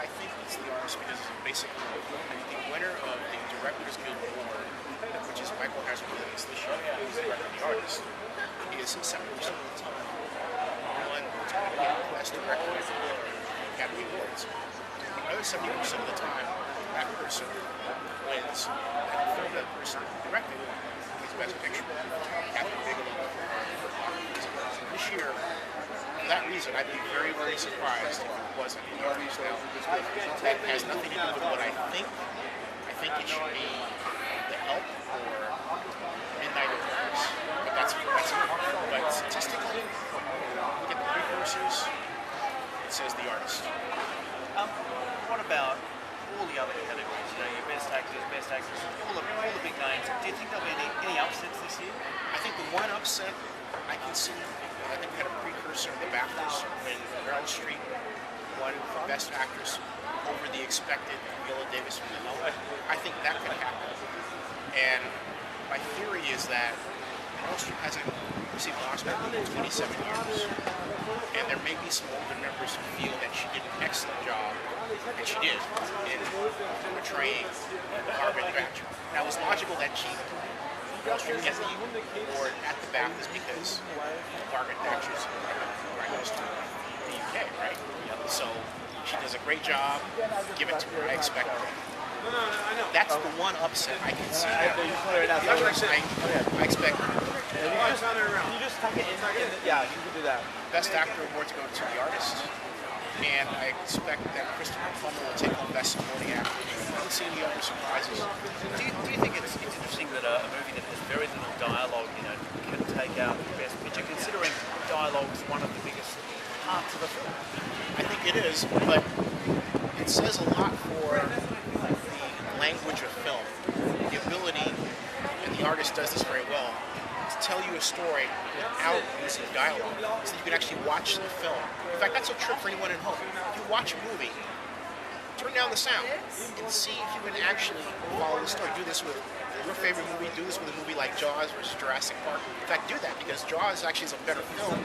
I think it's the artist because basically the winner of the Directors Guild Award, which is Michael has won this year, who's the director of the artist, is 70% of the time one who's going to get Best Director of the Academy Awards. The other 70% of the time, that person wins that film that person directed is Best Picture. Captain Bigelow. This year, for that reason, I'd be very, very surprised if it wasn't the artist. Now, that has nothing to do with what I think. I think it should be The Help or Midnight in Paris. But that's it. But statistically, look at the precursors, it says the artist. What about all the other categories? You know, your best actors, best actresses, all the big names. Do you think there'll be any upsets this year? I think the one upset I can see, I think we had a precursor in the BAFTAs when Meryl Streep won for Best Actress over the expected Viola Davis from The Help. I think that could happen. And my theory is that Meryl Streep hasn't received an Oscar in 27 years. And there may be some older members who feel that she did an excellent job, and she did, in portraying Margaret Thatcher. Now, it was logical that Meryl Streep gets the award at the BAFTAs because Margaret Thatcher's Prime Minister of the UK, right? So she does a great job. Give it to her. I expect her. That's the one upset I can see. The others, I expect. You just tuck it in. Yeah, you can do that. Best Actor awards go to the artist, and I expect that Christopher Plummer will take home Best Supporting Actor. I don't see any other surprises. Do you think it's interesting that a movie that has very little dialogue, can take out the Best Picture, considering dialogue is one of the biggest parts of the film? I think it is, but it says a lot for the language of film, the ability, and the artist does this very well, to tell you a story without using dialogue, so you can actually watch the film. In fact, that's a trick for anyone at home. If you watch a movie, turn down the sound and see if you can actually follow the story. Do this with your favorite movie. Do this with a movie like Jaws versus Jurassic Park. In fact, do that because Jaws actually is a better film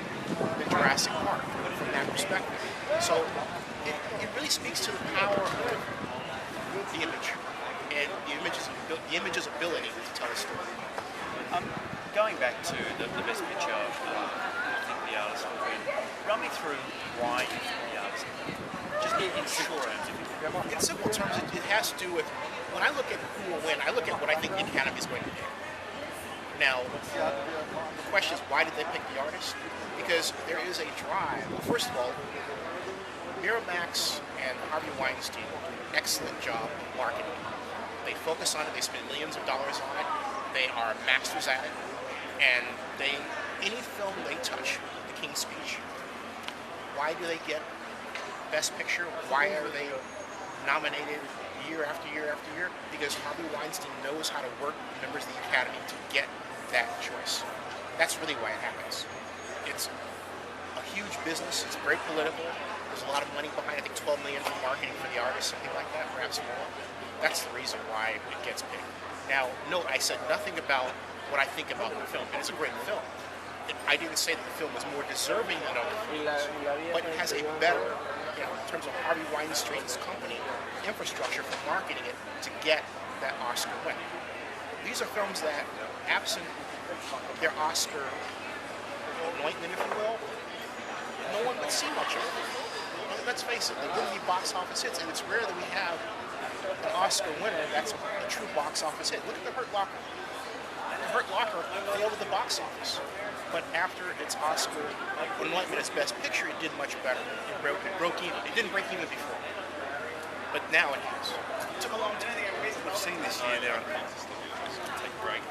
than Jurassic Park from that perspective. So it really speaks to the power of the image and the image's ability to tell a story. Going back to the Best Picture, I think the artist will win. Run me through why you think the artist will win. Just in simple terms. In simple terms, it has to do with, when I look at who will win, I look at what I think the Academy is going to pick. Now, the question is, why did they pick the artist? Because there is a drive. Well, first of all, Miramax and Harvey Weinstein do an excellent job marketing. They focus on it, they spend millions of dollars on it, they are masters at it, and any film they touch, The King's Speech, why do they get Best Picture? Why are they nominated year after year after year? Because Harvey Weinstein knows how to work members of the Academy to get that choice. That's really why it happens. It's a huge business, it's very political, there's a lot of money behind it. I think $12 million for marketing for the artist, something like that, perhaps more. That's the reason why it gets picked. Now, note, I said nothing about what I think about the film. It is a great film. I didn't say that the film was more deserving than other films, but it has a better, in terms of Harvey Weinstein's company, infrastructure for marketing it to get that Oscar win. These are films that, absent their Oscar anointment, if you will, no one would see much of it. Let's face it, they wouldn't be box office hits, and it's rare that we have an Oscar winner that's a true box office hit. Look at The Hurt Locker. The Hurt Locker failed at the box office, but after its Oscar anointment as Best Picture, it did much better. It broke even. It didn't break even before, but now it has. It took a long time. We've seen this year there are take a break.